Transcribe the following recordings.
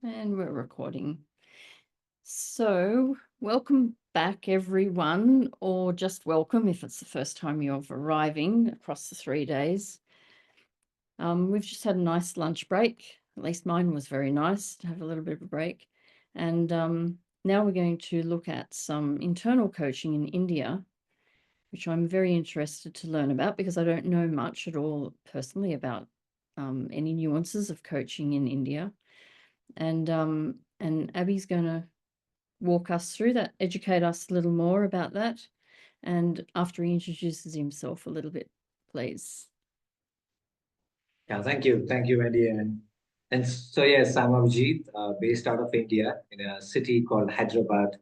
And we're recording. So welcome back, everyone, or just welcome if it's the first time you're arriving across the 3 days. We've just had a nice lunch break. At least mine was very nice to have a little bit of a break. And now we're going to look at some internal coaching in India, which I'm very interested to learn about because I don't know much at all personally about any nuances of coaching in India. And Abby's going to walk us through that, educate us a little more about that. And after he introduces himself a little bit, please. Yeah, thank you. Thank you, Andy. And so, yes, I'm Abhijit, based out of India in a city called Hyderabad,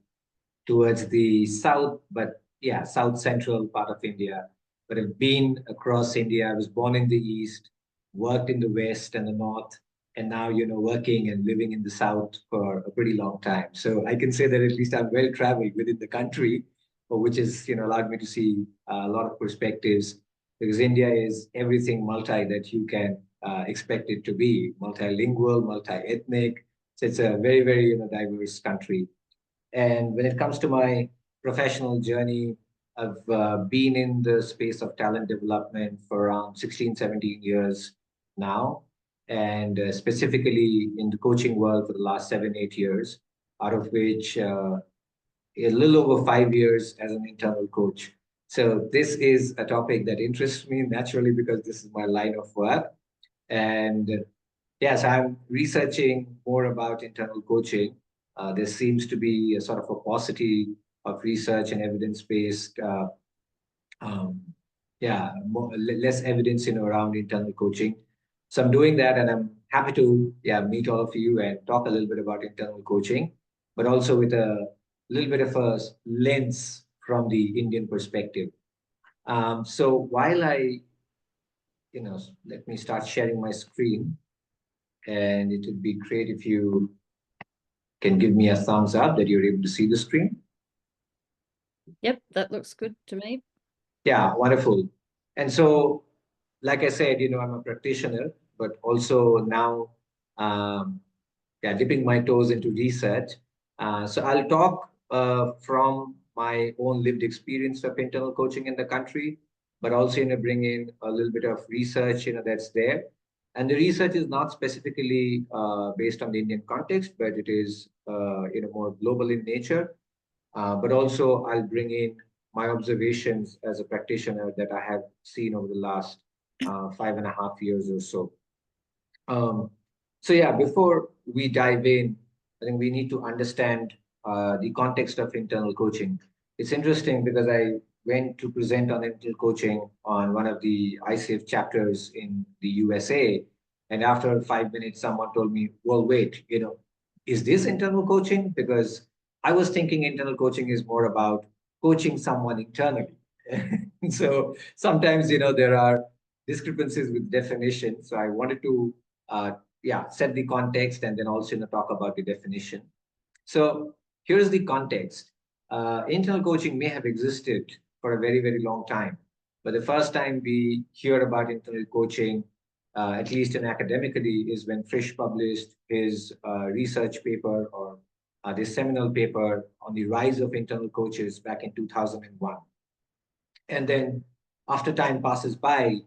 towards the south, but yeah, south central part of India. But I've been across India. I was born in the east, worked in the west and the north, and now, working and living in the south for a pretty long time. So I can say that at least I'm well traveled within the country, which has, allowed me to see a lot of perspectives because India is everything multi that you can expect it to be, multilingual, multi-ethnic. So it's a very, very, diverse country. And when it comes to my professional journey, I've been in the space of talent development for around 16, 17 years now, and specifically in the coaching world for the last 7, 8 years, out of which a little over 5 years as an internal coach. So this is a topic that interests me naturally because this is my line of work. And yes, I'm researching more about internal coaching. There seems to be a sort of a paucity of research and evidence-based, um, less evidence around internal coaching. So I'm doing that, and I'm happy to meet all of you and talk a little bit about internal coaching, but also with a little bit of a lens from the Indian perspective. So while let me start sharing my screen, and it would be great if you can give me a thumbs up that you're able to see the screen. Yep, that looks good to me. Yeah, wonderful. And so, like I said, I'm a practitioner, but also now, dipping my toes into research. So I'll talk from my own lived experience of internal coaching in the country, but also, bring in a little bit of research, that's there. And the research is not specifically based on the Indian context, but it is, more global in nature. But also, I'll bring in my observations as a practitioner that I have seen over the last 5.5 years or so. So yeah, before we dive in, I think we need to understand the context of internal coaching. It's interesting because I went to present on internal coaching on one of the ICF chapters in the USA. And after 5 minutes, someone told me, well, wait, is this internal coaching? Because I was thinking internal coaching is more about coaching someone internally. So sometimes, there are discrepancies with definition. So I wanted to set the context and then also talk about the definition. So here's the context. Internal coaching may have existed for a very, very long time, but the first time we hear about internal coaching, at least in academically, is when Frisch published his research paper or this seminal paper on the rise of internal coaches back in 2001. And then after time passes by,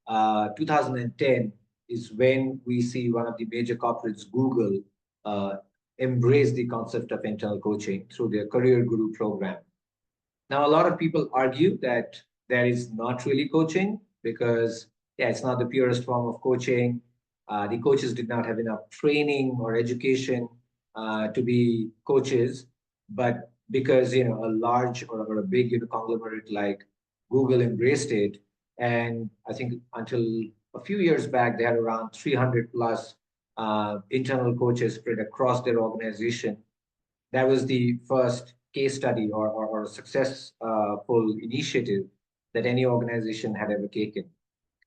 2010 is when we see one of the major corporates, Google, embrace the concept of internal coaching through their Career Guru program. Now, a lot of people argue that there is not really coaching because, it's not the purest form of coaching. The coaches did not have enough training or education to be coaches. But because, a large or a big conglomerate like Google embraced it, and I think until a few years back, they had around 300 plus internal coaches spread across their organization. That was the first case study or successful initiative that any organization had ever taken.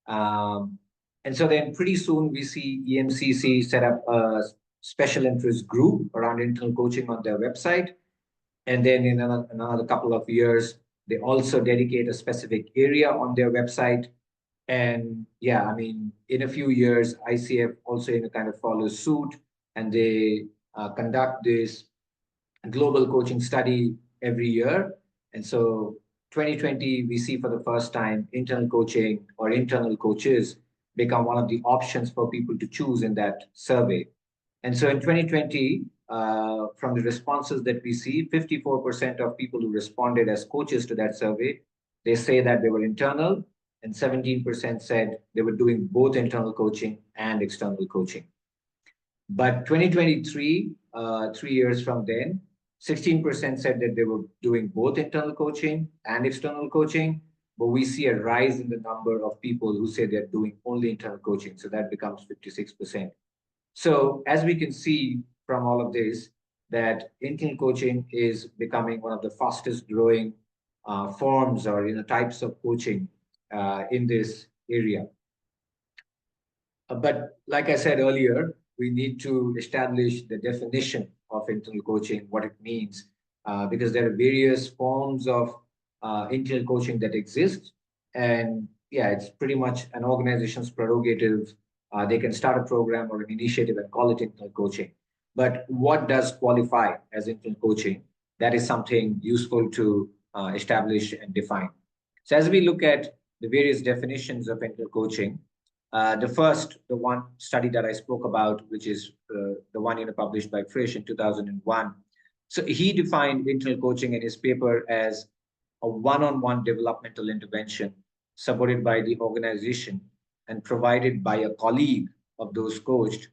Um, and so then pretty soon we see EMCC set up a special interest group around internal coaching on their website. And then in another couple of years, they also dedicate a specific area on their website. And yeah, I mean, in a few years, ICF also kind of follows suit, and they conduct this global coaching study every year. And so 2020, we see for the first time internal coaching or internal coaches become one of the options for people to choose in that survey. And so in 2020, from the responses that we see, 54% of people who responded as coaches to that survey, they say that they were internal, and 17% said they were doing both internal coaching and external coaching. But 2023, 3 years from then, 16% said that they were doing both internal coaching and external coaching. But we see a rise in the number of people who say they're doing only internal coaching. So that becomes 56%. So as we can see from all of this, that internal coaching is becoming one of the fastest growing forms or types of coaching in this area. But like I said earlier, we need to establish the definition of internal coaching, what it means, because there are various forms of internal coaching that exist. And yeah, it's pretty much an organization's prerogative. They can start a program or an initiative and call it internal coaching. But what does qualify as internal coaching? That is something useful to establish and define. So as we look at the various definitions of internal coaching, the one study that I spoke about, which is the one published by Frisch in 2001. So he defined internal coaching in his paper as a one-on-one developmental intervention supported by the organization and provided by a colleague of those coached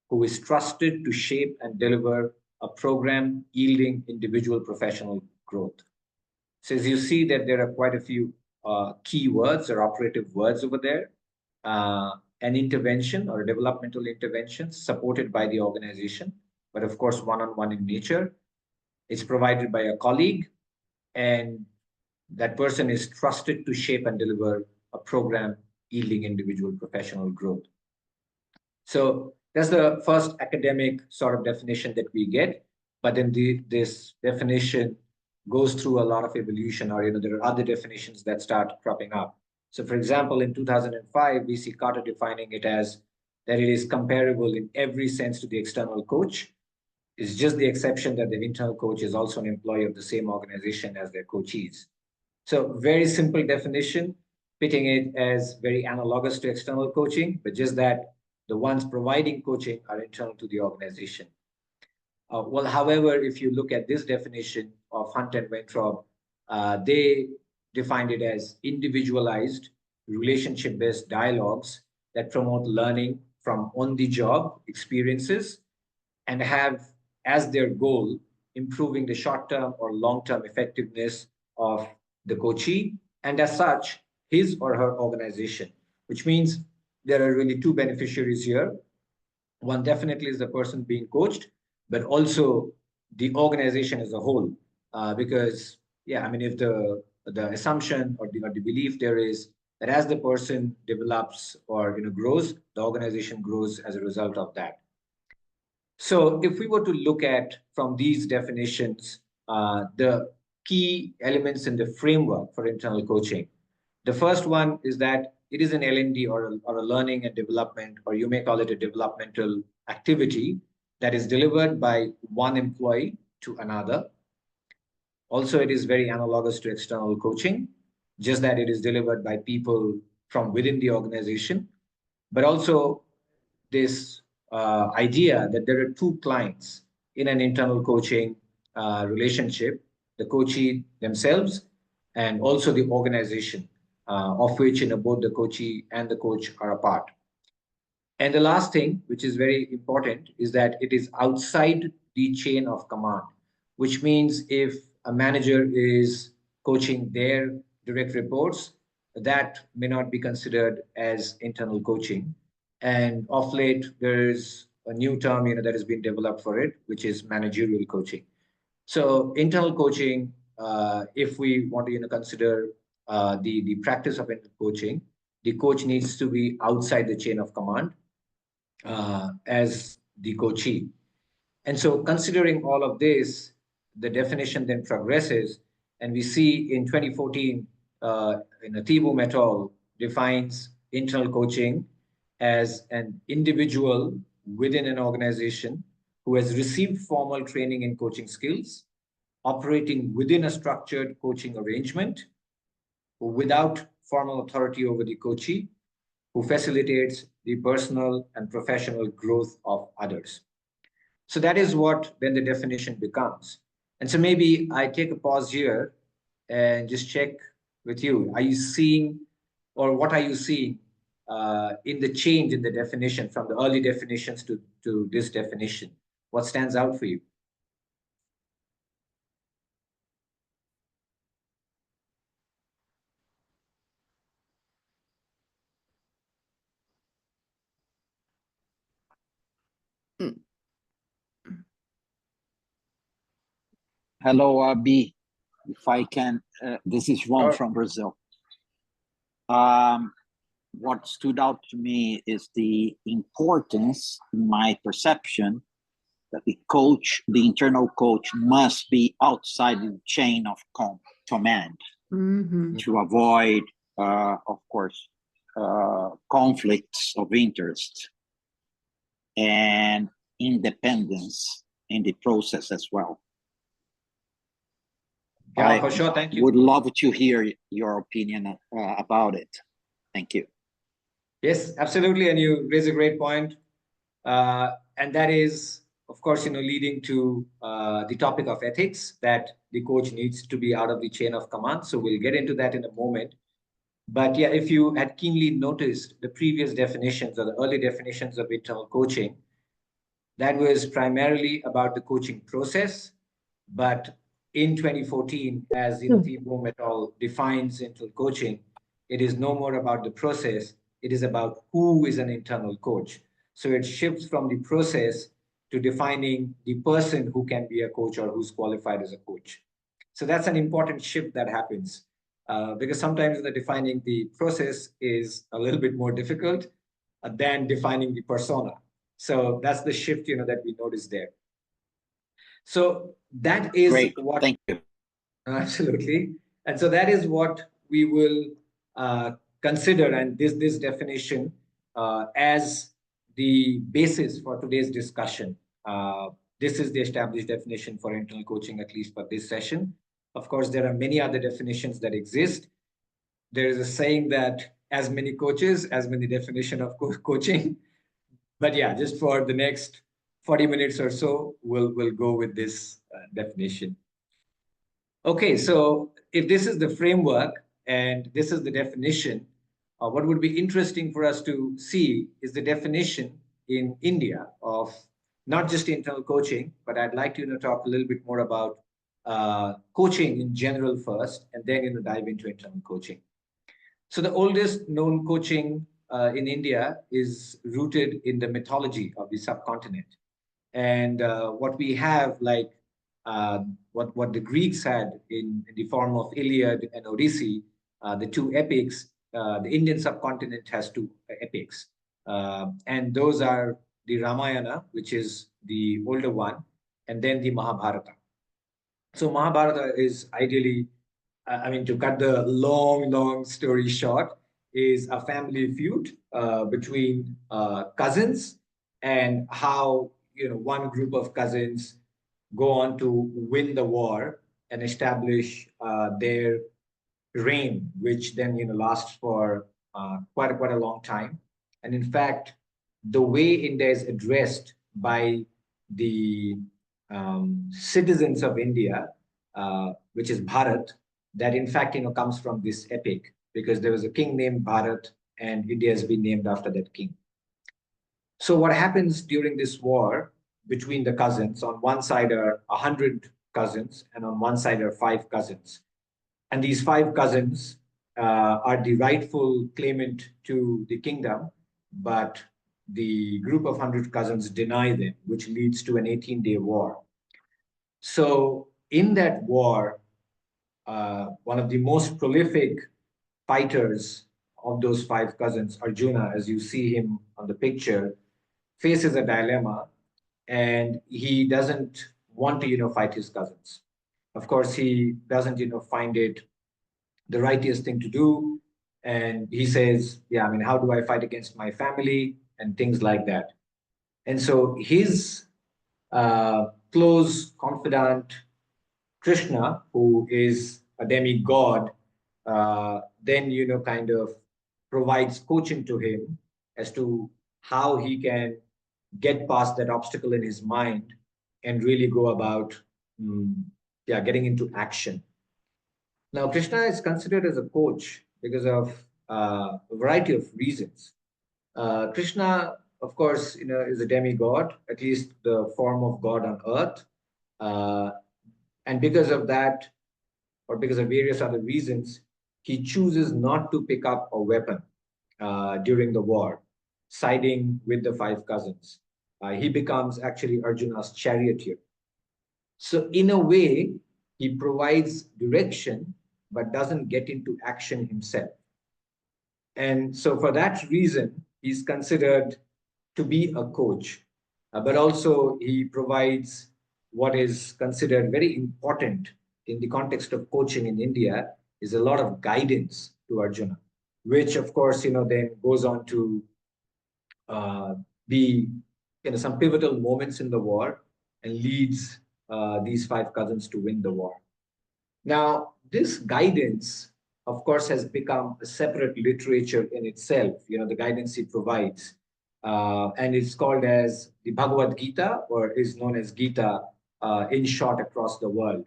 who is trusted to shape and deliver a program yielding individual professional growth. So as you see that there are quite a few key words or operative words over there. An intervention or a developmental intervention supported by the organization, but of course, one-on-one in nature. It's provided by a colleague, and that person is trusted to shape and deliver a program yielding individual professional growth. So that's the first academic sort of definition that we get. But then this definition goes through a lot of evolution, or there are other definitions that start cropping up. So, for example, in 2005, we see Carter defining it as that it is comparable in every sense to the external coach. It's just the exception that the internal coach is also an employee of the same organization as their coachees. So, very simple definition, pitting it as very analogous to external coaching, but just that the ones providing coaching are internal to the organization. Well, however, if you look at this definition of Hunt and Weintraub, they defined it as individualized, relationship-based dialogues that promote learning from on-the-job experiences and have as their goal improving the short-term or long-term effectiveness of the coachee and as such, his or her organization, which means there are really two beneficiaries here. One definitely is the person being coached, but also the organization as a whole. Because, yeah, I mean, if the assumption or the belief there is that as the person develops or grows, the organization grows as a result of that. So if we were to look at from these definitions, the key elements in the framework for internal coaching, the first one is that it is an L&D or a learning and development, or you may call it a developmental activity that is delivered by one employee to another. Also, it is very analogous to external coaching, just that it is delivered by people from within the organization, but also this idea that there are two clients in an internal coaching relationship, the coachee themselves and also the organization, of which both the coachee and the coach are a part. And the last thing, which is very important, is that it is outside the chain of command, which means if a manager is coaching their direct reports, that may not be considered as internal coaching. And of late, there is a new term that has been developed for it, which is managerial coaching. So internal coaching, if we want to consider the practice of internal coaching, the coach needs to be outside the chain of command as the coachee. And so considering all of this, the definition then progresses, and we see in 2014, Thibault et al. Defines internal coaching as an individual within an organization who has received formal training in coaching skills, operating within a structured coaching arrangement, without formal authority over the coachee, who facilitates the personal and professional growth of others. So that is what then the definition becomes. And so maybe I take a pause here and just check with you. Are you seeing, or what are you seeing in the change in the definition from the early definitions to this definition? What stands out for you? Mm. Hello, B. If I can, this is Ron from Brazil. What stood out to me is the importance, in my perception, that the internal coach must be outside the chain of command to avoid, of course, conflicts of interest and independence in the process as well. Yeah, for sure. Thank you. Would love to hear your opinion about it. Thank you. Yes, absolutely. And you raise a great point. And that is, of course, leading to the topic of ethics, that the coach needs to be out of the chain of command. So we'll get into that in a moment. But yeah, if you had keenly noticed the previous definitions or the early definitions of internal coaching, that was primarily about the coaching process. But in 2014, as Thibault et al. Defines internal coaching, it is no more about the process. It is about who is an internal coach. So it shifts from the process to defining the person who can be a coach or who's qualified as a coach. So that's an important shift that happens because sometimes defining the process is a little bit more difficult than defining the persona. So that's the shift, that we notice there. So that is great. What. Thank you. Absolutely. And so that is what we will consider, and this definition as the basis for today's discussion. This is the established definition for internal coaching, at least for this session. Of course, there are many other definitions that exist. There is a saying that as many coaches, as many definition of coaching. But yeah, just for the next 40 minutes or so, we'll go with this definition. Okay, so if this is the framework and this is the definition, what would be interesting for us to see is the definition in India of not just internal coaching, but I'd like to talk a little bit more about coaching in general first, and then dive into internal coaching. So the oldest known coaching in India is rooted in the mythology of the subcontinent. And what we have, like what the Greeks had in the form of Iliad and Odyssey, the two epics, the Indian subcontinent has two epics. And those are the Ramayana, which is the older one, and then the Mahabharata. So Mahabharata is ideally, to cut the long story short, is a family feud between cousins, and how one group of cousins go on to win the war and establish their reign, which then lasts for quite a long time. And in fact, the way India is addressed by the citizens of India, which is Bharat, that in fact comes from this epic, because there was a king named Bharat, and India has been named after that king. So what happens during this war between the cousins? On one side are 100 cousins, and on one side are 5 cousins. And these 5 cousins are the rightful claimant to the kingdom, but the group of 100 cousins deny them, which leads to an 18-day war. So in that war, one of the most prolific fighters of those 5 cousins, Arjuna, as you see him on the picture, faces a dilemma, and he doesn't want to fight his cousins. Of course, he doesn't find it the righteous thing to do, and he says, yeah, how do I fight against my family, and things like that. And so his close confidant Krishna, who is a demigod, then kind of provides coaching to him as to how he can get past that obstacle in his mind and really go about getting into action. Now, Krishna is considered as a coach because of a variety of reasons. Krishna, of course, is a demigod, at least the form of God on earth. Uh, and because of that, or because of various other reasons, he chooses not to pick up a weapon during the war, siding with the five cousins. He becomes actually Arjuna's charioteer. So, in a way, he provides direction but doesn't get into action himself. And so, for that reason, he's considered to be a coach, but also he provides what is considered very important in the context of coaching in India is a lot of guidance to Arjuna, which of course, then goes on to uh, be, some pivotal moments in the war and leads these five cousins to win the war. Now, this guidance, of course, has become a separate literature in itself, the guidance he provides. And it's called as the Bhagavad Gita, or is known as Gita in short across the world.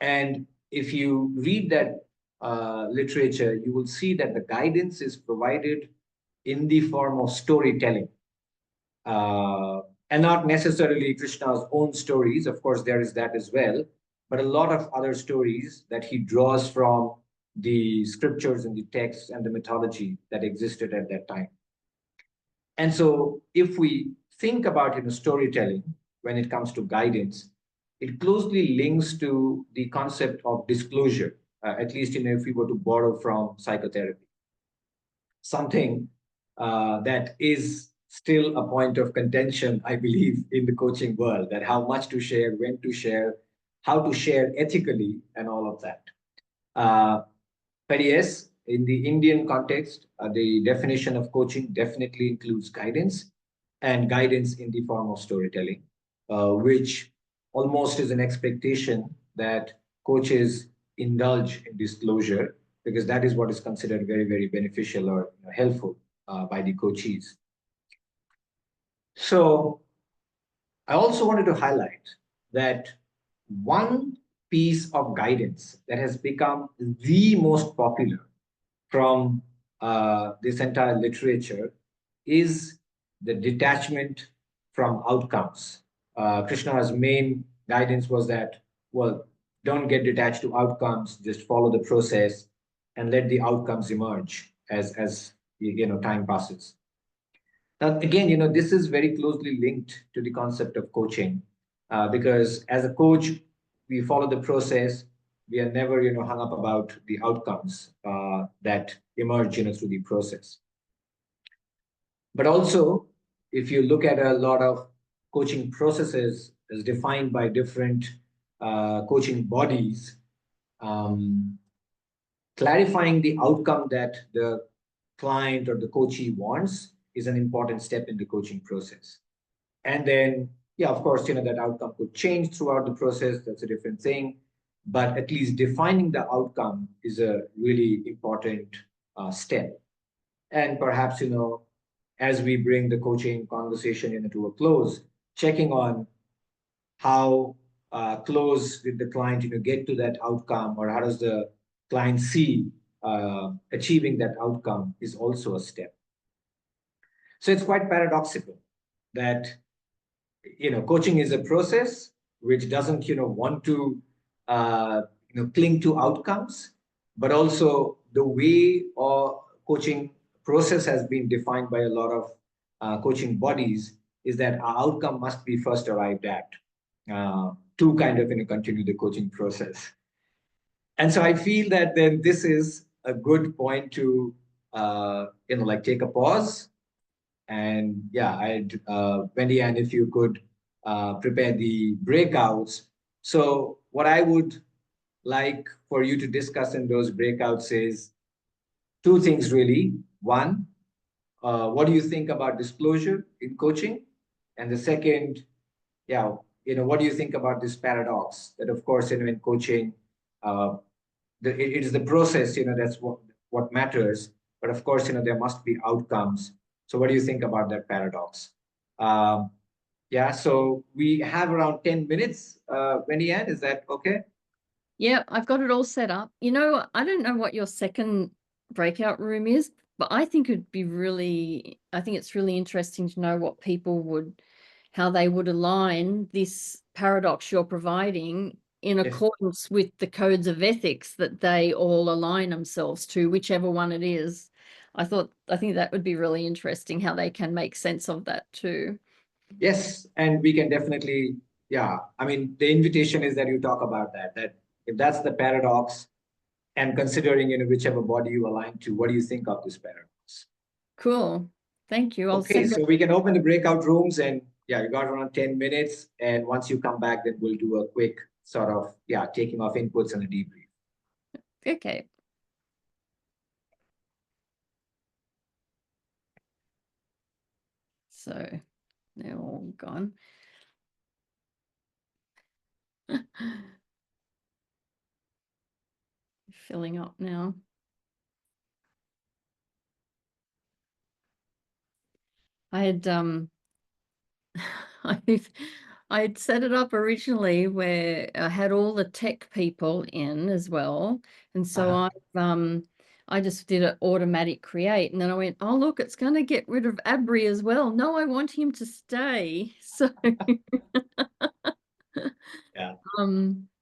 And if you read that literature, you will see that the guidance is provided in the form of storytelling. And not necessarily Krishna's own stories. Of course, there is that as well, but a lot of other stories that he draws from the scriptures and the texts and the mythology that existed at that time. And so, if we think about storytelling when it comes to guidance, it closely links to the concept of disclosure. At least, if we were to borrow from psychotherapy, something that is still a point of contention, I believe, in the coaching world, that how much to share, when to share, how to share ethically, and all of that. But yes, in the Indian context, the definition of coaching definitely includes guidance, and guidance in the form of storytelling, which almost is an expectation that coaches indulge in disclosure because that is what is considered very, very beneficial or helpful by the coachees. So I also wanted to highlight that one piece of guidance that has become the most popular from this entire literature is the detachment from outcomes. Krishna's main guidance was that, well, don't get detached to outcomes, just follow the process and let the outcomes emerge as time passes. Now, again, this is very closely linked to the concept of coaching because as a coach, we follow the process. We are never, hung up about the outcomes that emerge, through the process. But also, if you look at a lot of coaching processes as defined by different coaching bodies, clarifying the outcome that the client or the coachee wants is an important step in the coaching process. And then, yeah, of course, that outcome could change throughout the process. That's a different thing. But at least defining the outcome is a really important step. And perhaps, as we bring the coaching conversation to a close, checking on how close did the client, get to that outcome, or how does the client see achieving that outcome is also a step. So it's quite paradoxical that coaching is a process which doesn't want to cling to outcomes, but also the way or coaching process has been defined by a lot of coaching bodies is that our outcome must be first arrived at to kind of continue the coaching process. And so I feel that then this is a good point to take a pause. And yeah, I'd Wendy, and if you could prepare the breakouts. So what I would like for you to discuss in those breakouts is two things really. One, what do you think about disclosure in coaching? And the second, yeah, what do you think about this paradox that, of course, in coaching, uh, it is the process, that's what matters. But of course, there must be outcomes. So what do you think about that paradox? Um, yeah, so we have around 10 minutes, Wendy-Ann, is that okay? Yeah, I've got it all set up. I don't know what your second breakout room is, but I think it's really interesting to know what how they would align this paradox you're providing in accordance with the codes of ethics that they all align themselves to, whichever one it is. I think that would be really interesting how they can make sense of that too. Yes, and we can definitely, yeah. I mean, the invitation is that you talk about that if that's the paradox, and considering, whichever body you align to, what do you think of this paradox? Cool. Thank you. Okay, so we can open the breakout rooms, and yeah, you got around 10 minutes. And once you come back, then we'll do a quick sort of, taking off inputs and a debrief. Okay. So they're all gone. Filling up now. I had I'd set it up originally where I had all the tech people in as well, and so I just did an automatic create, and then I went, oh look, it's going to get rid of Abri as well. No, I want him to stay. So yeah.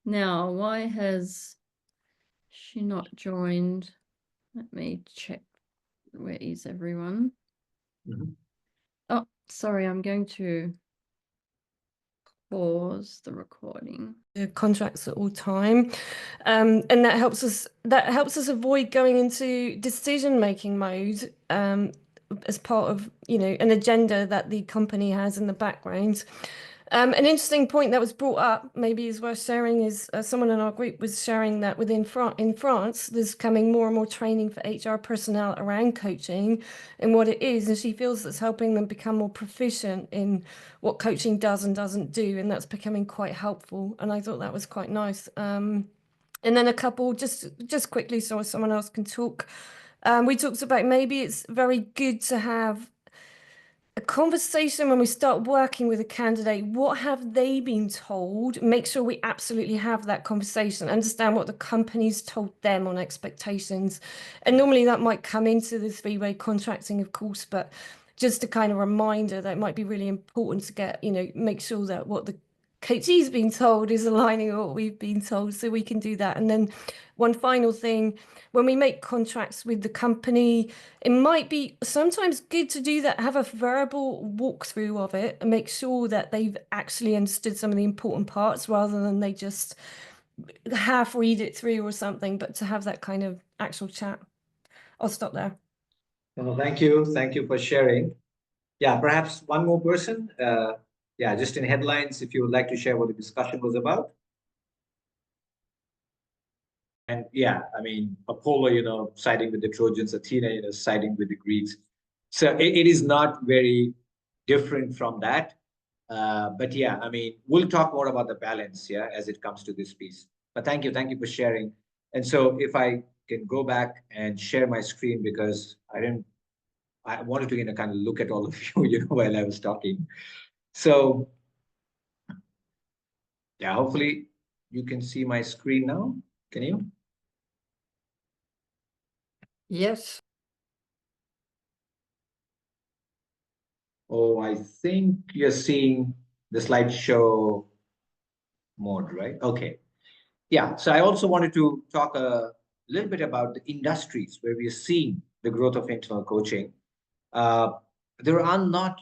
Now why has she not joined? Let me check. Where is everyone? Mm-hmm. Oh, sorry, I'm going to pause the recording. Contracts at all time, and that helps us avoid going into decision-making mode as part of an agenda that the company has in the background. An interesting point that was brought up, maybe is worth sharing, is someone in our group was sharing that in France, there's coming more and more training for HR personnel around coaching and what it is, and she feels that's helping them become more proficient in what coaching does and doesn't do, and that's becoming quite helpful. And I thought that was quite nice. And then a couple, just quickly, so someone else can talk. We talked about maybe it's very good to have a conversation when we start working with a candidate. What have they been told? Make sure we absolutely have that conversation, understand what the company's told them on expectations. And normally that might come into the three-way contracting, of course, but just a kind of reminder that it might be really important to get, make sure that what the coachee's been told is aligning with what we've been told, so we can do that. And then one final thing, when we make contracts with the company, it might be sometimes good to do that, have a verbal walkthrough of it and make sure that they've actually understood some of the important parts rather than they just half read it through or something, but to have that kind of actual chat. I'll stop there. Well, thank you. Thank you for sharing. Yeah, perhaps one more person. Yeah, just in headlines, if you would like to share what the discussion was about. And yeah, I mean, Apollo, siding with the Trojans, Athena, siding with the Greeks. So it is not very different from that. But yeah, I mean, we'll talk more about the balance, as it comes to this piece. But thank you for sharing. And so if I can go back and share my screen, because I wanted to kind of look at all of you, while I was talking. So yeah, hopefully you can see my screen now. Can you? Yes. Oh, I think you're seeing the slideshow mode, right? Okay. Yeah. So I also wanted to talk a little bit about the industries where we are seeing the growth of internal coaching. There are not,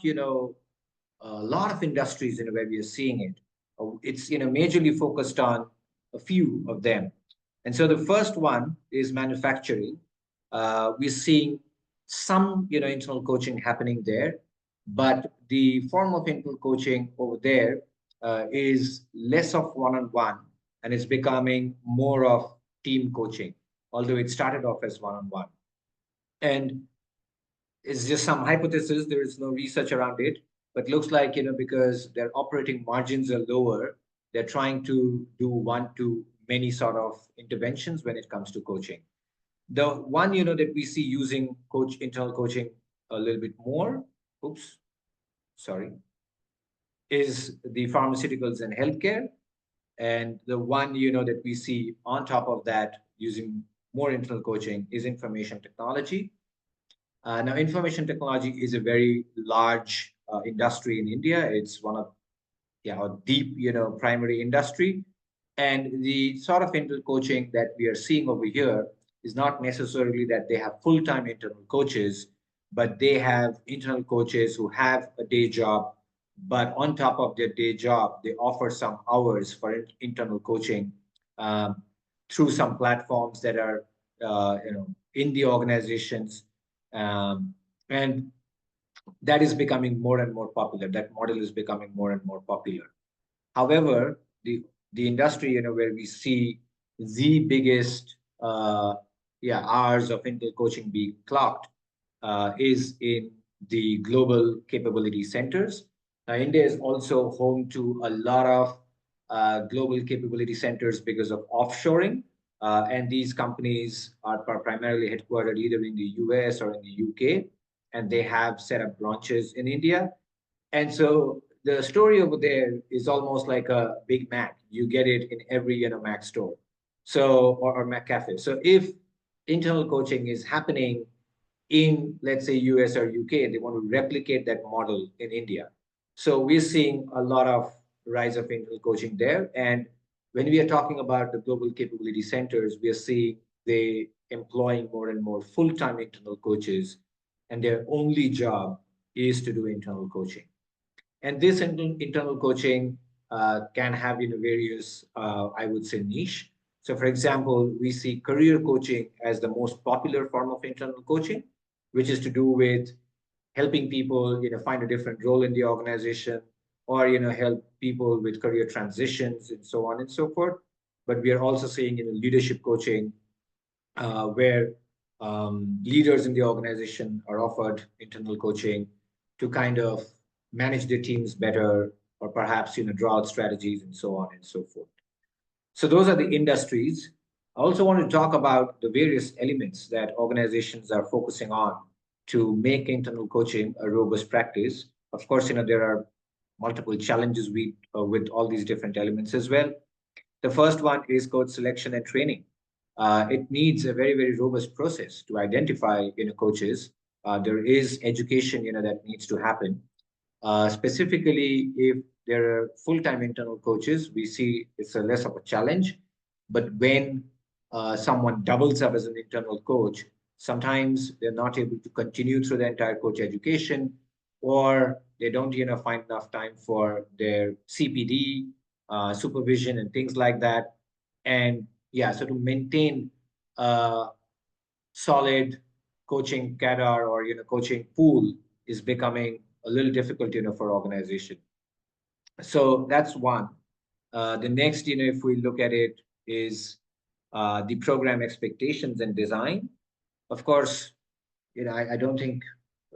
a lot of industries where we are seeing it. It's majorly focused on a few of them. And so the first one is manufacturing. We're seeing some internal coaching happening there, but the form of internal coaching over there is less of one-on-one, and it's becoming more of team coaching, although it started off as one-on-one. And it's just some hypothesis. There is no research around it. but looks like, because their operating margins are lower, they're trying to do one-to-many sort of interventions when it comes to coaching. The one, that we see using internal coaching a little bit more, oops, sorry, is the pharmaceuticals and healthcare. And the one, that we see on top of that using more internal coaching is information technology. Now, information technology is a very large industry in India. It's one of a deep, primary industry. And the sort of internal coaching that we are seeing over here is not necessarily that they have full-time internal coaches, but they have internal coaches who have a day job, but on top of their day job, they offer some hours for internal coaching um, through some platforms that are, in the organizations. And that is becoming more and more popular. That model is becoming more and more popular. However, the industry, where we see the biggest hours of internal coaching being clocked is in the global capability centers. India is also home to a lot of global capability centers because of offshoring. And these companies are primarily headquartered either in the US or in the UK, and they have set up branches in India. And so the story over there is almost like a Big Mac. You get it in every Mac store, or Mac cafe. So if internal coaching is happening in, let's say, US or UK, they want to replicate that model in India. So we're seeing a lot of rise of internal coaching there. And when we are talking about the global capability centers, we are seeing they employing more and more full-time internal coaches, and their only job is to do internal coaching. And this internal coaching can have various, I would say, niche. So, for example, we see career coaching as the most popular form of internal coaching, which is to do with helping people, find a different role in the organization, or help people with career transitions and so on and so forth. But we are also seeing leadership coaching, where leaders in the organization are offered internal coaching to kind of manage their teams better, or perhaps draw out strategies and so on and so forth. So those are the industries. I also want to talk about the various elements that organizations are focusing on to make internal coaching a robust practice. Of course, there are multiple challenges with all these different elements as well. The first one is coach selection and training. It needs a very, very robust process to identify coaches. There is education that needs to happen. Specifically, if there are full-time internal coaches, we see it's a less of a challenge. But when someone doubles up as an internal coach, sometimes they're not able to continue through the entire coach education, or they don't find enough time for their CPD, supervision, and things like that. And so to maintain a solid coaching cadre or coaching pool is becoming a little difficult for organization. So that's one. The next, if we look at it, is the program expectations and design. Of course, I don't think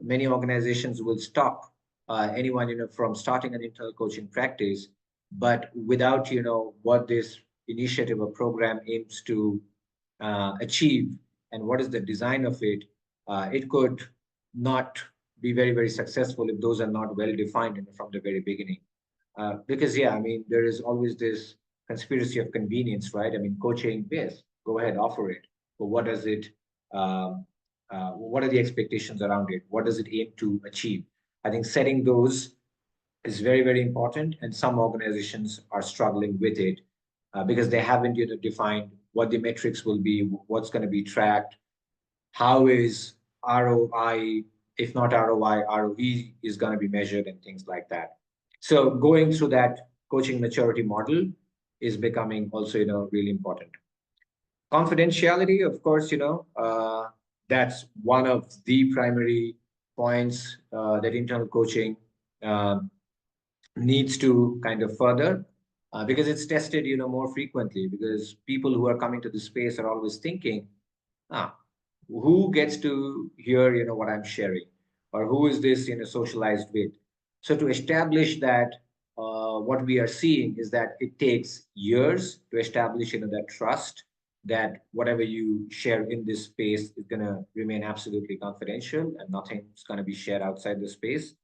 many organizations will stop anyone from starting an internal coaching practice, but without what this initiative or program aims to achieve and what is the design of it, it could not be very, very successful if those are not well defined from the very beginning. Because there is always this conspiracy of convenience, right? Coaching, yes, go ahead, offer it, but what does it? What are the expectations around it? What does it aim to achieve? I think setting those is very, very important, and some organizations are struggling with it because they haven't defined what the metrics will be, what's going to be tracked, how is ROI, if not ROI, ROE is going to be measured, and things like that. So going through that coaching maturity model is becoming also really important. Confidentiality, of course, that's one of the primary points that internal coaching needs to kind of further because it's tested, more frequently, because people who are coming to the space are always thinking, who gets to hear, what I'm sharing, or who is this, socialized with? So to establish that, what we are seeing is that it takes years to establish that trust, that whatever you share in this space is going to remain absolutely confidential and nothing's going to be shared outside the space.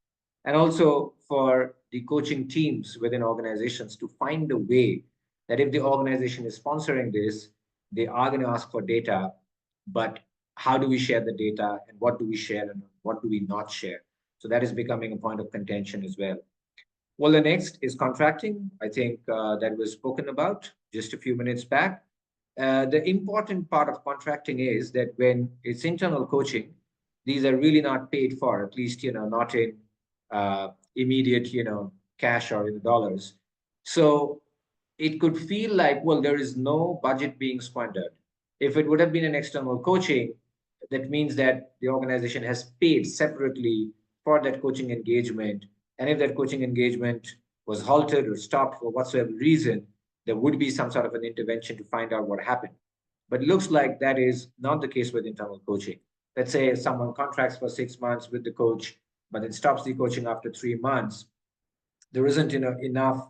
And also for the coaching teams within organizations to find a way that if the organization is sponsoring this, they are going to ask for data, but how do we share the data and what do we share and what do we not share? So that is becoming a point of contention as well. Well, the next is contracting. I think that was spoken about just a few minutes back. The important part of contracting is that when it's internal coaching, these are really not paid for, at least, not in immediate, cash or in dollars. So it could feel like, well, there is no budget being squandered. If it would have been an external coaching, that means that the organization has paid separately for that coaching engagement. And if that coaching engagement was halted or stopped for whatsoever reason, there would be some sort of an intervention to find out what happened. But it looks like that is not the case with internal coaching. Let's say someone contracts for 6 months with the coach, but then stops the coaching after 3 months. There isn't enough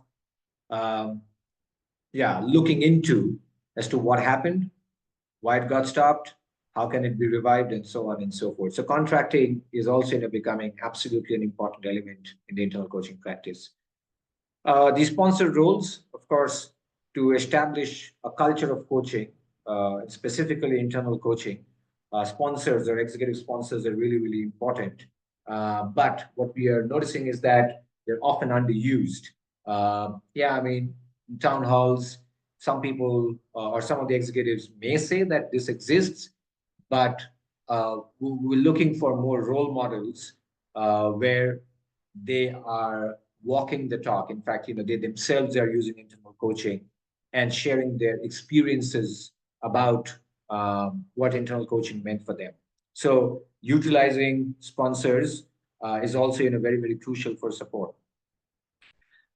looking into as to what happened, why it got stopped, how can it be revived, and so on and so forth. So contracting is also becoming absolutely an important element in the internal coaching practice. The sponsored roles, of course, to establish a culture of coaching, specifically internal coaching, sponsors or executive sponsors are really, really important. But what we are noticing is that they're often underused. In town halls, some people or some of the executives may say that this exists, but we're looking for more role models where they are walking the talk. In fact, they themselves are using internal coaching and sharing their experiences about what internal coaching meant for them. So utilizing sponsors is also very, very crucial for support.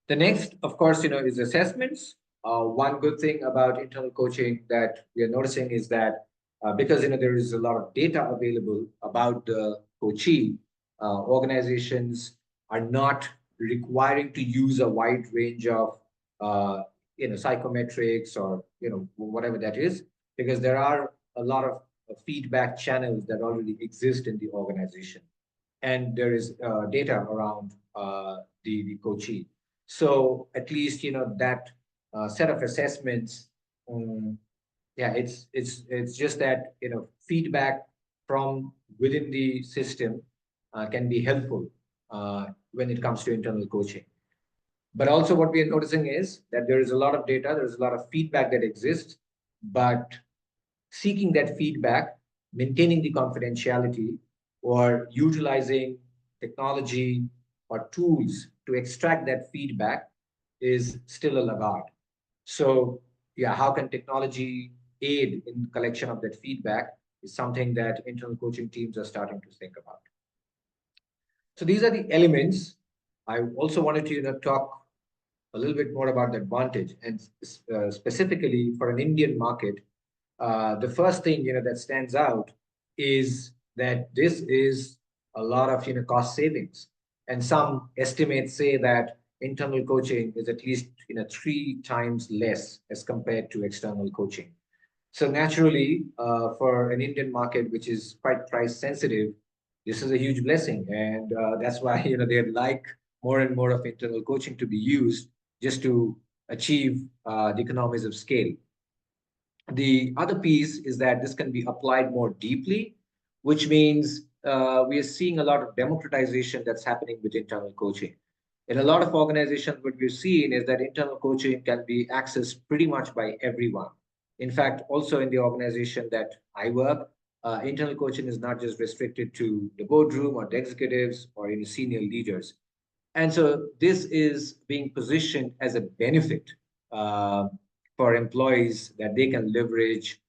The next, of course, is assessments. One good thing about internal coaching that we are noticing is that because there is a lot of data available about the coachee, organizations are not requiring to use a wide range of psychometrics or whatever that is, because there are a lot of feedback channels that already exist in the organization, and there is data around the coachee. So at least that set of assessments. It's just that feedback from within the system can be helpful when it comes to internal coaching. But also what we are noticing is that there is a lot of data, there's a lot of feedback that exists, but seeking that feedback, maintaining the confidentiality, or utilizing technology or tools to extract that feedback is still a laggard. So how can technology aid in collection of that feedback is something that internal coaching teams are starting to think about. So these are the elements. I also wanted to talk a little bit more about the advantage, and specifically for an Indian market, the first thing that stands out is that this is a lot of cost savings, and some estimates say that internal coaching is at least 3 times less as compared to external coaching. So naturally, for an Indian market which is quite price sensitive, this is a huge blessing, and that's why they'd like more and more of internal coaching to be used just to achieve the economies of scale. The other piece is that this can be applied more deeply, which means we are seeing a lot of democratization that's happening with internal coaching. In a lot of organizations, what we're seeing is that internal coaching can be accessed pretty much by everyone. In fact, also in the organization that I work, internal coaching is not just restricted to the boardroom or the executives or senior leaders. And so this is being positioned as a benefit for employees that they can leverage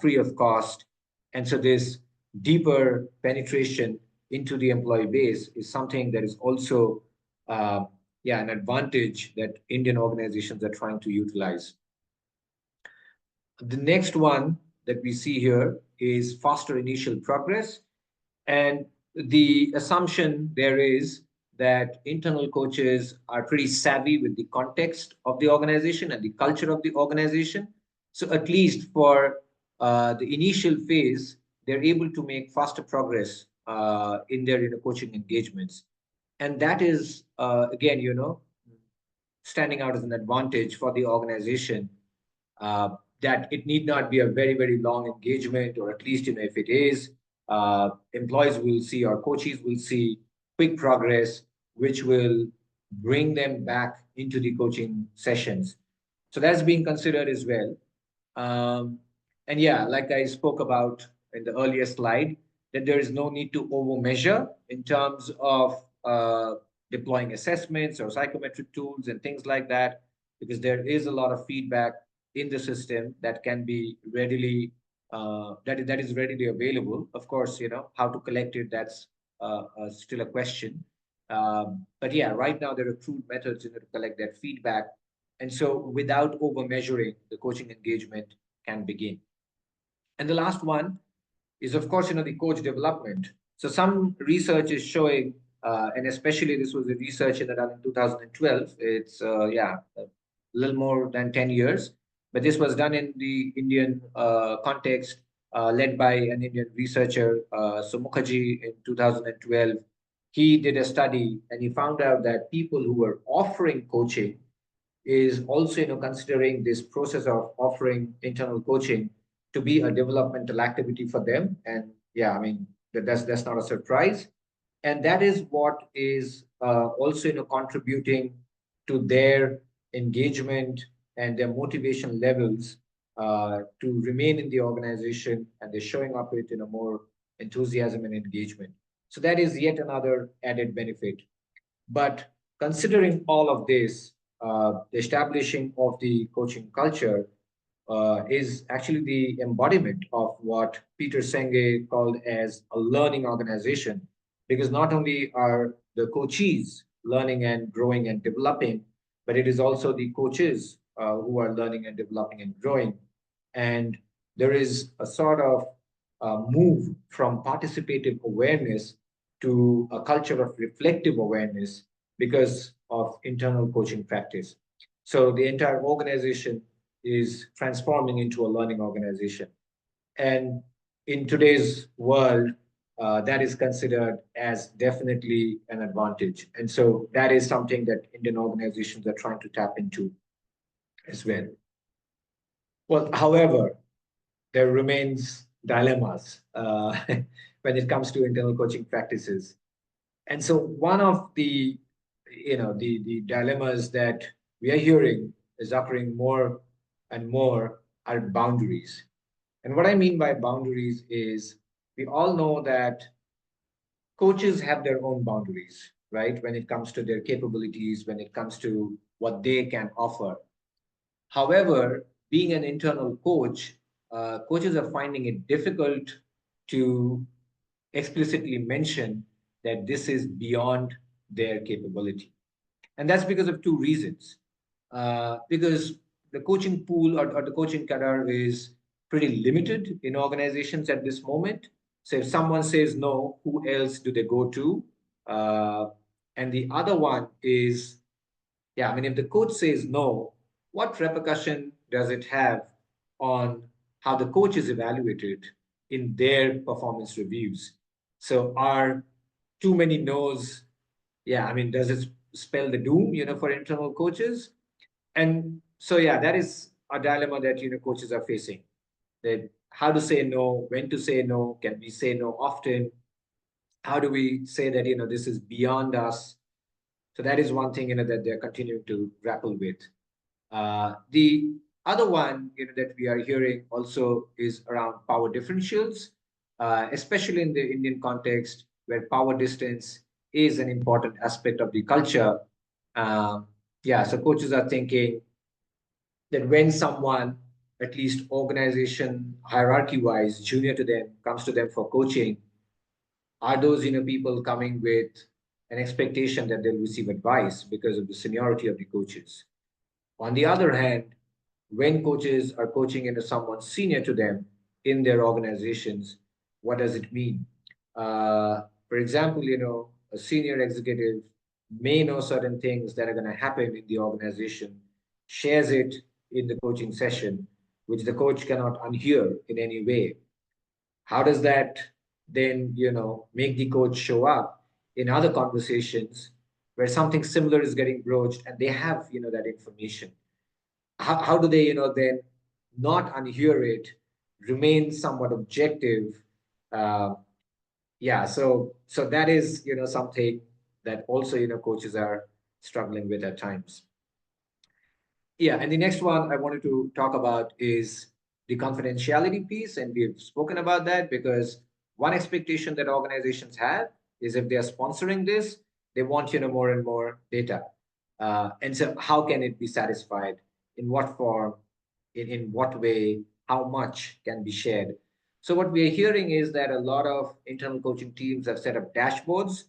free of cost. And so this deeper penetration into the employee base is something that is also an advantage that Indian organizations are trying to utilize. The next one that we see here is faster initial progress. And the assumption there is that internal coaches are pretty savvy with the context of the organization and the culture of the organization. So at least for the initial phase, they're able to make faster progress in their coaching engagements. And that is, again, standing out as an advantage for the organization, that it need not be a very, very long engagement, or at least, if it is, employees will see, or coaches will see quick progress, which will bring them back into the coaching sessions. So that's being considered as well. And yeah, like I spoke about in the earlier slide, that there is no need to over measure in terms of deploying assessments or psychometric tools and things like that, because there is a lot of feedback in the system that can be readily that is readily available. Of course, how to collect it, that's still a question. But yeah, right now there are crude methods to collect that feedback, and so without over measuring, the coaching engagement can begin. And the last one is, of course, the coach development. So some research is showing, and especially this was a research done in 2012. It's a little more than 10 years, but this was done in the Indian context, led by an Indian researcher, so Mukherjee, in 2012. He did a study and he found out that people who were offering coaching is also considering this process of offering internal coaching to be a developmental activity for them. And yeah, I mean, that's not a surprise. And that is what is also contributing to their engagement and their motivation levels to remain in the organization, and they're showing up with more enthusiasm and engagement. So that is yet another added benefit. But considering all of this, the establishing of the coaching culture is actually the embodiment of what Peter Senge called as a learning organization, because not only are the coachees learning and growing and developing, but it is also the coaches who are learning and developing and growing. And there is a sort of move from participative awareness to a culture of reflective awareness because of internal coaching practice. So the entire organization is transforming into a learning organization. And in today's world, that is considered as definitely an advantage. And so that is something that Indian organizations are trying to tap into as well. Well, however, there remains dilemmas when it comes to internal coaching practices. And so one of the the dilemmas that we are hearing is occurring more and more are boundaries. And what I mean by boundaries is, we all know that coaches have their own boundaries, right? When it comes to their capabilities, when it comes to what they can offer. However, being an internal coach, coaches are finding it difficult to explicitly mention that this is beyond their capability. And that's because of two reasons. Because the coaching pool, or the coaching cadre, is pretty limited in organizations at this moment. So if someone says no, who else do they go to? And the other one is, yeah, I mean, if the coach says no, what repercussion does it have on how the coach is evaluated in their performance reviews? So are too many no's, yeah, I mean, does it spell the doom, for internal coaches? And so, yeah, that is a dilemma that, coaches are facing. That how to say no, when to say no, can we say no often? How do we say that, this is beyond us? So that is one thing, that they're continuing to grapple with. The other one, that we are hearing also is around power differentials, especially in the Indian context, where power distance is an important aspect of the culture. Yeah, so coaches are thinking that when someone, at least organization hierarchy-wise, junior to them, comes to them for coaching, are those people coming with an expectation that they'll receive advice because of the seniority of the coaches? On the other hand, when coaches are coaching into someone senior to them in their organizations, what does it mean? For example, a senior executive may know certain things that are going to happen in the organization, shares it in the coaching session, which the coach cannot unhear in any way. How does that then, make the coach show up in other conversations where something similar is getting broached and they have, that information? How do they, then not unhear it, remain somewhat objective? Uh, yeah, so that is, something that also, coaches are struggling with at times. Yeah, and the next one I wanted to talk about is the confidentiality piece, and we've spoken about that because one expectation that organizations have is if they are sponsoring this, they want more and more data. And so, how can it be satisfied? In what form? In what way? How much can be shared? So, what we are hearing is that a lot of internal coaching teams have set up dashboards,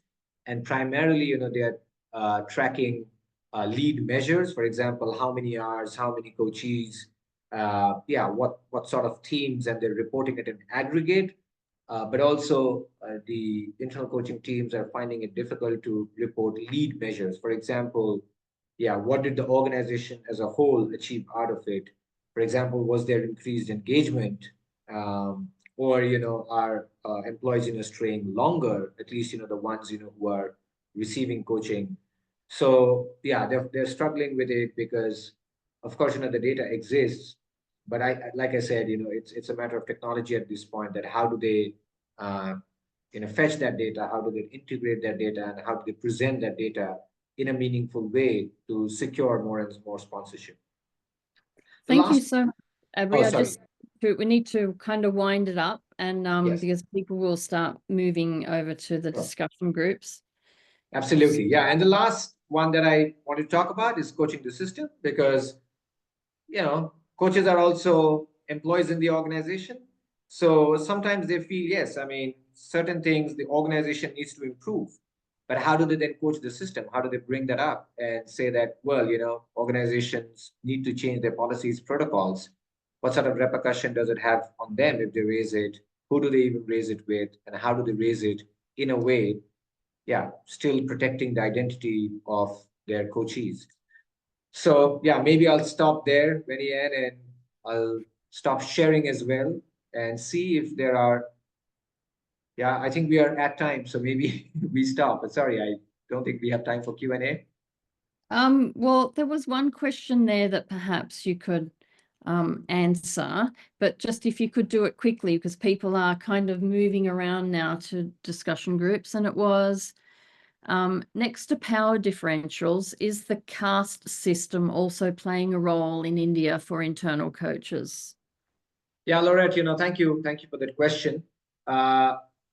and primarily, they are tracking lead measures. For example, how many hours, how many coaches, what sort of teams, and they're reporting it in aggregate. But also, the internal coaching teams are finding it difficult to report lead measures. For example, what did the organization as a whole achieve out of it? For example, was there increased engagement, or are employees staying longer? At least the ones who are receiving coaching. So they're struggling with it because, of course, the data exists, but like I said, it's a matter of technology at this point. That how do they fetch that data? How do they integrate that data, and how do they present that data in a meaningful way to secure more and more sponsorship? Thank you so much, Abri. Sorry. We need to kind of wind it up, and Yes. because people will start moving over to the discussion groups. Absolutely. Yeah. And the last one that I want to talk about is coaching the system, because, coaches are also employees in the organization. So sometimes they feel, yes, I mean, certain things the organization needs to improve. But how do they then coach the system? How do they bring that up and say that, well, organizations need to change their policies, protocols? What sort of repercussion does it have on them if they raise it? Who do they even raise it with? And how do they raise it in a way, still protecting the identity of their coachees? So maybe I'll stop there, Benny Ann, and I'll stop sharing as well and see if there are. Yeah, I think we are at time, so maybe we stop. But sorry, I don't think we have time for Q&A. Well, there was one question there that perhaps you could answer, but just if you could do it quickly, because people are kind of moving around now to discussion groups, and it was, next to power differentials, is the caste system also playing a role in India for internal coaches? Yeah, Laurette, thank you for that question.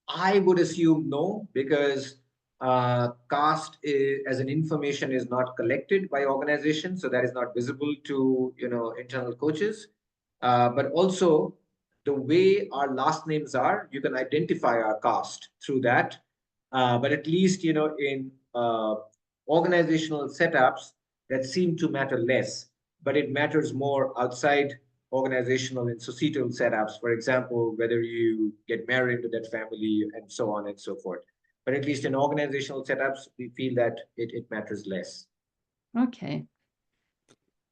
I would assume no, because caste as an information is not collected by organizations, so that is not visible to internal coaches. But also, the way our last names are, you can identify our caste through that. But at least in organizational setups, that seem to matter less, but it matters more outside organizational and societal setups. For example, whether you get married to that family and so on and so forth. But at least in organizational setups, we feel that it matters less. Okay.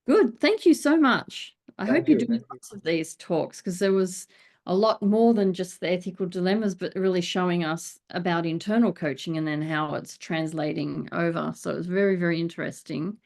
Good. Thank you so much. I hope you do lots of these talks, because there was a lot more than just the ethical dilemmas, but really showing us about internal coaching and then how it's translating over. So it was very, very interesting.